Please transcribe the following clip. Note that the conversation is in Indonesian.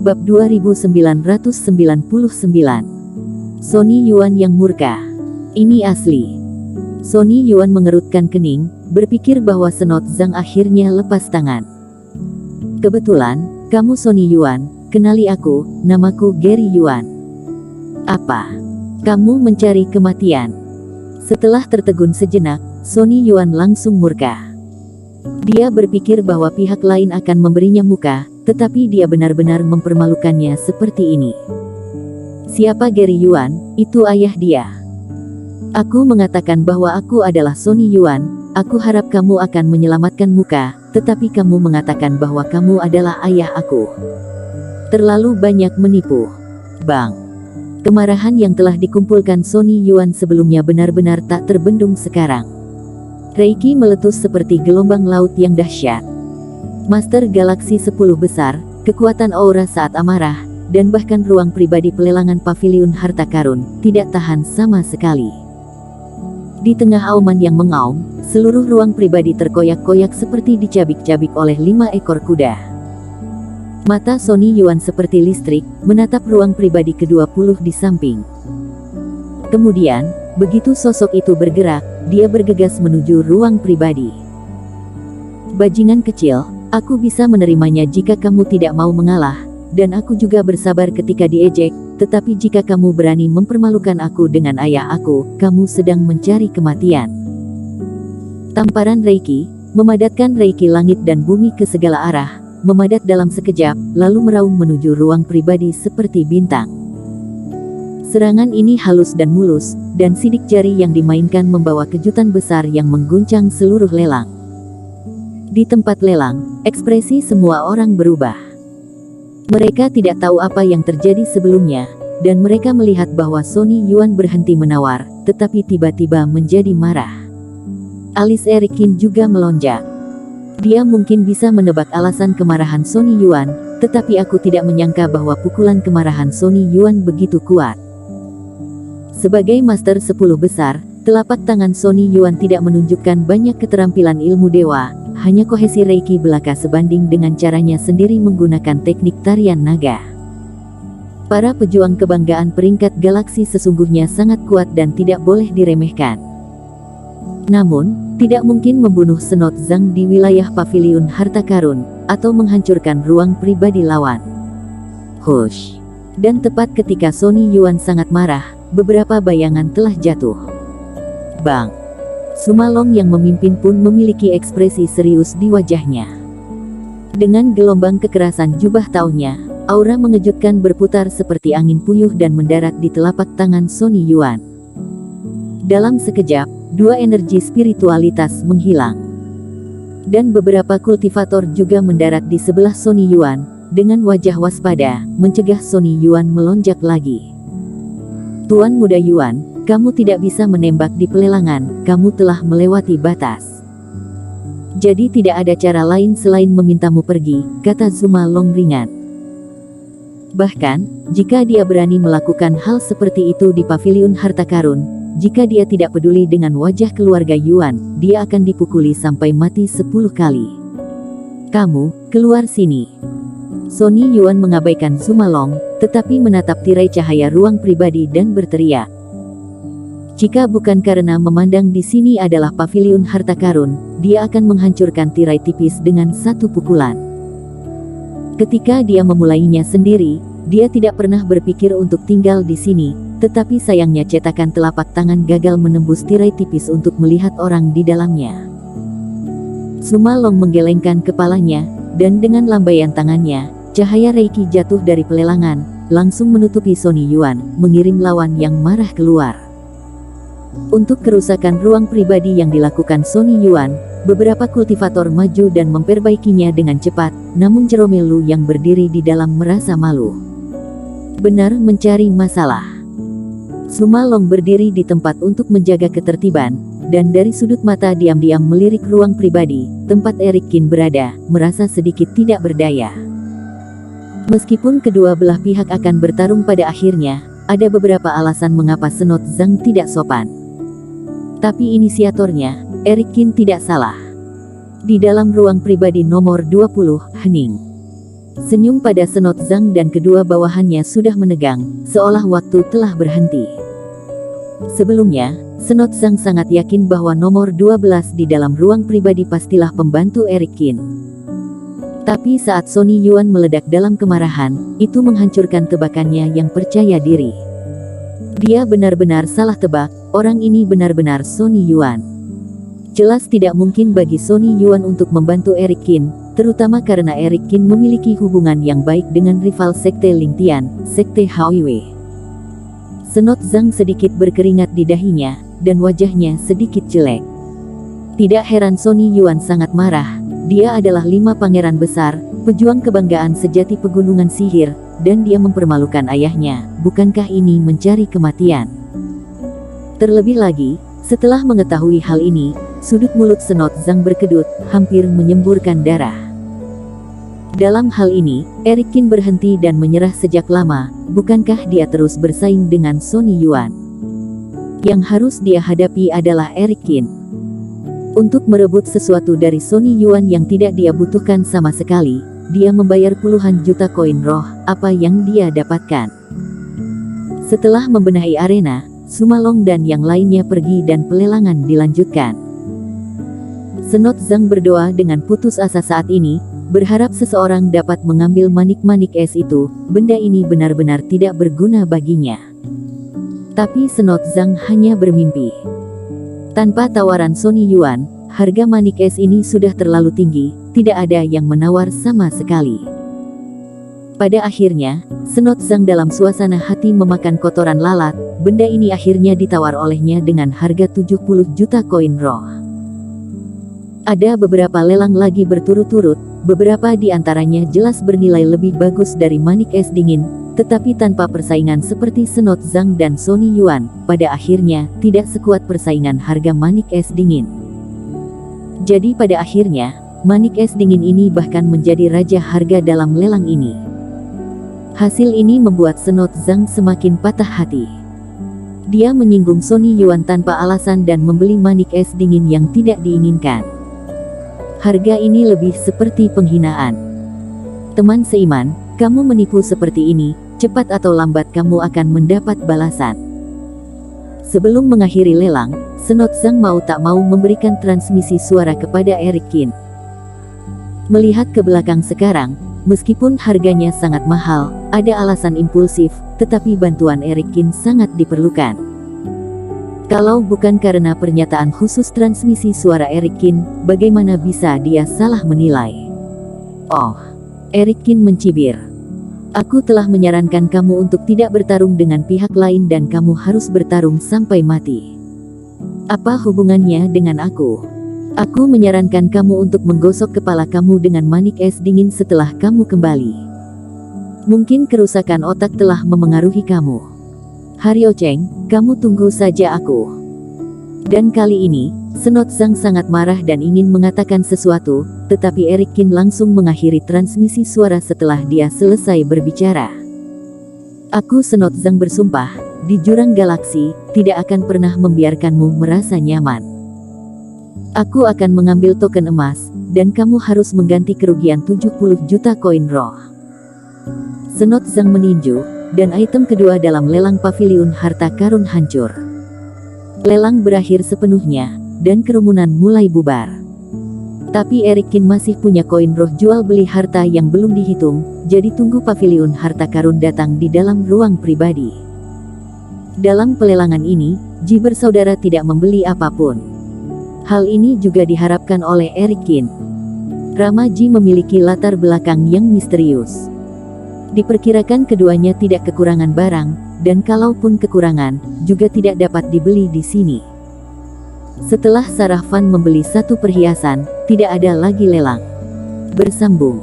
Bab 2999. Sonny Yuan yang murka. Ini asli. Sonny Yuan mengerutkan kening, berpikir bahwa Senot Zhang akhirnya lepas tangan. Kebetulan, kamu Sonny Yuan, kenali aku, namaku Gary Yuan. Apa? Kamu mencari kematian? Setelah tertegun sejenak, Sonny Yuan langsung murka. Dia berpikir bahwa pihak lain akan memberinya muka, tetapi dia benar-benar mempermalukannya seperti ini. Siapa Gary Yuan? Itu ayah dia. Aku mengatakan bahwa aku adalah Sonny Yuan, aku harap kamu akan menyelamatkan muka, tetapi kamu mengatakan bahwa kamu adalah ayah aku. Terlalu banyak menipu. Bang. Kemarahan yang telah dikumpulkan Sonny Yuan sebelumnya benar-benar tak terbendung sekarang. Reiki meletus seperti gelombang laut yang dahsyat. Master Galaksi 10 besar, kekuatan aura saat amarah, dan bahkan ruang pribadi pelelangan paviliun harta karun, tidak tahan sama sekali. Di tengah auman yang mengaum, seluruh ruang pribadi terkoyak-koyak seperti dicabik-cabik oleh 5 ekor kuda. Mata Sonny Yuan seperti listrik, menatap ruang pribadi ke-20 di samping. Kemudian, begitu sosok itu bergerak, dia bergegas menuju ruang pribadi. Bajingan kecil, aku bisa menerimanya jika kamu tidak mau mengalah, dan aku juga bersabar ketika diejek, tetapi jika kamu berani mempermalukan aku dengan ayah aku, kamu sedang mencari kematian. Tamparan Reiki, memadatkan Reiki langit dan bumi ke segala arah, memadat dalam sekejap, lalu meraung menuju ruang pribadi seperti bintang. Serangan ini halus dan mulus, dan sidik jari yang dimainkan membawa kejutan besar yang mengguncang seluruh lelang. Di tempat lelang, ekspresi semua orang berubah. Mereka tidak tahu apa yang terjadi sebelumnya, dan mereka melihat bahwa Sonny Yuan berhenti menawar, tetapi tiba-tiba menjadi marah. Alis Erikin juga melonjak. Dia mungkin bisa menebak alasan kemarahan Sonny Yuan, tetapi aku tidak menyangka bahwa pukulan kemarahan Sonny Yuan begitu kuat. Sebagai Master 10 besar, telapak tangan Sonny Yuan tidak menunjukkan banyak keterampilan ilmu dewa, hanya kohesi Reiki belaka sebanding dengan caranya sendiri menggunakan teknik tarian naga. Para pejuang kebanggaan peringkat galaksi sesungguhnya sangat kuat dan tidak boleh diremehkan. Namun, tidak mungkin membunuh Senot Zhang di wilayah paviliun harta karun, atau menghancurkan ruang pribadi lawan. Hush! Dan tepat ketika Sonny Yuan sangat marah, beberapa bayangan telah jatuh. Bang! Sumalong yang memimpin pun memiliki ekspresi serius di wajahnya. Dengan gelombang kekerasan jubah tahunnya, aura mengejutkan berputar seperti angin puyuh dan mendarat di telapak tangan Sonny Yuan. Dalam sekejap, dua energi spiritualitas menghilang. Dan beberapa kultivator juga mendarat di sebelah Sonny Yuan, dengan wajah waspada, mencegah Sonny Yuan melonjak lagi. Tuan Muda Yuan, kamu tidak bisa menembak di pelelangan, kamu telah melewati batas. Jadi tidak ada cara lain selain memintamu pergi, kata Zuma Long ringan. Bahkan, jika dia berani melakukan hal seperti itu di paviliun harta karun, jika dia tidak peduli dengan wajah keluarga Yuan, dia akan dipukuli sampai mati 10 kali. Kamu, keluar sini. Sonny Yuan mengabaikan Zuma Long, tetapi menatap tirai cahaya ruang pribadi dan berteriak. Jika bukan karena memandang di sini adalah paviliun harta karun, dia akan menghancurkan tirai tipis dengan satu pukulan. Ketika dia memulainya sendiri, dia tidak pernah berpikir untuk tinggal di sini, tetapi sayangnya cetakan telapak tangan gagal menembus tirai tipis untuk melihat orang di dalamnya. Sumalong menggelengkan kepalanya, dan dengan lambaian tangannya, cahaya Reiki jatuh dari pelelangan, langsung menutupi Sonny Yuan, mengirim lawan yang marah keluar. Untuk kerusakan ruang pribadi yang dilakukan Sonny Yuan, beberapa kultivator maju dan memperbaikinya dengan cepat, namun Jeromelu yang berdiri di dalam merasa malu. Benar mencari masalah. Sumalong berdiri di tempat untuk menjaga ketertiban, dan dari sudut mata diam-diam melirik ruang pribadi, tempat Erikin berada, merasa sedikit tidak berdaya. Meskipun kedua belah pihak akan bertarung pada akhirnya, ada beberapa alasan mengapa Senot Zhang tidak sopan. Tapi inisiatornya, Erikin tidak salah. Di dalam ruang pribadi nomor 20, hening. Senyum pada Senot Zhang dan kedua bawahannya sudah menegang, seolah waktu telah berhenti. Sebelumnya, Senot Zhang sangat yakin bahwa nomor 12 di dalam ruang pribadi pastilah pembantu Eric Qin. Tapi saat Sonny Yuan meledak dalam kemarahan, itu menghancurkan tebakannya yang percaya diri. Dia benar-benar salah tebak, orang ini benar-benar Sonny Yuan. Jelas tidak mungkin bagi Sonny Yuan untuk membantu Eric Qin, terutama karena Eric Qin memiliki hubungan yang baik dengan rival Sekte Lingtian, Sekte Haiwei. Senot Zhang sedikit berkeringat di dahinya, dan wajahnya sedikit jelek. Tidak heran Sonny Yuan sangat marah, dia adalah 5 pangeran besar, pejuang kebanggaan sejati pegunungan sihir, dan dia mempermalukan ayahnya, bukankah ini mencari kematian? Terlebih lagi, setelah mengetahui hal ini, sudut mulut Senot Zhang berkedut, hampir menyemburkan darah. Dalam hal ini, Eric Qin berhenti dan menyerah sejak lama, bukankah dia terus bersaing dengan Sonny Yuan? Yang harus dia hadapi adalah Eric Qin. Untuk merebut sesuatu dari Sonny Yuan yang tidak dia butuhkan sama sekali, dia membayar puluhan juta koin roh, apa yang dia dapatkan. Setelah membenahi arena, Sumalong dan yang lainnya pergi dan pelelangan dilanjutkan. Senot Zhang berdoa dengan putus asa saat ini, berharap seseorang dapat mengambil manik-manik es itu, benda ini benar-benar tidak berguna baginya. Tapi Senot Zhang hanya bermimpi. Tanpa tawaran Sonny Yuan, harga manik es ini sudah terlalu tinggi, tidak ada yang menawar sama sekali. Pada akhirnya, Senot Zhang dalam suasana hati memakan kotoran lalat, benda ini akhirnya ditawar olehnya dengan harga 70 juta koin roh. Ada beberapa lelang lagi berturut-turut, beberapa di antaranya jelas bernilai lebih bagus dari manik es dingin, tetapi tanpa persaingan seperti Senot Zhang dan Sonny Yuan, pada akhirnya tidak sekuat persaingan harga manik es dingin. Jadi pada akhirnya, manik es dingin ini bahkan menjadi raja harga dalam lelang ini. Hasil ini membuat Senot Zhang semakin patah hati. Dia menyinggung Sonny Yuan tanpa alasan dan membeli manik es dingin yang tidak diinginkan. Harga ini lebih seperti penghinaan. Teman seiman, kamu menipu seperti ini, cepat atau lambat kamu akan mendapat balasan. Sebelum mengakhiri lelang, Senot Zhang mau tak mau memberikan transmisi suara kepada Eric Qin. Melihat ke belakang sekarang, meskipun harganya sangat mahal, ada alasan impulsif, tetapi bantuan Eric Qin sangat diperlukan. Kalau bukan karena pernyataan khusus transmisi suara Eric Qin, bagaimana bisa dia salah menilai? Oh, Eric Qin mencibir. Aku telah menyarankan kamu untuk tidak bertarung dengan pihak lain dan kamu harus bertarung sampai mati. Apa hubungannya dengan aku? Aku menyarankan kamu untuk menggosok kepala kamu dengan manik es dingin setelah kamu kembali. Mungkin kerusakan otak telah memengaruhi kamu. Hario Cheng, kamu tunggu saja aku. Dan kali ini, Senot Zhang sangat marah dan ingin mengatakan sesuatu, tetapi Eric Qin langsung mengakhiri transmisi suara setelah dia selesai berbicara. Aku Senot Zhang bersumpah, di jurang galaksi, tidak akan pernah membiarkanmu merasa nyaman. Aku akan mengambil token emas, dan kamu harus mengganti kerugian 70 juta koin roh. Senot Zhang meninju, dan item kedua dalam lelang paviliun harta karun hancur. Lelang berakhir sepenuhnya, dan kerumunan mulai bubar. Tapi Eric Qin masih punya koin roh jual beli harta yang belum dihitung, jadi tunggu paviliun harta karun datang di dalam ruang pribadi. Dalam pelelangan ini, Ji bersaudara tidak membeli apapun. Hal ini juga diharapkan oleh Eric Qin. Rama Ji memiliki latar belakang yang misterius. Diperkirakan keduanya tidak kekurangan barang, dan kalaupun kekurangan, juga tidak dapat dibeli di sini. Setelah Sarah Fan membeli satu perhiasan, tidak ada lagi lelang. Bersambung.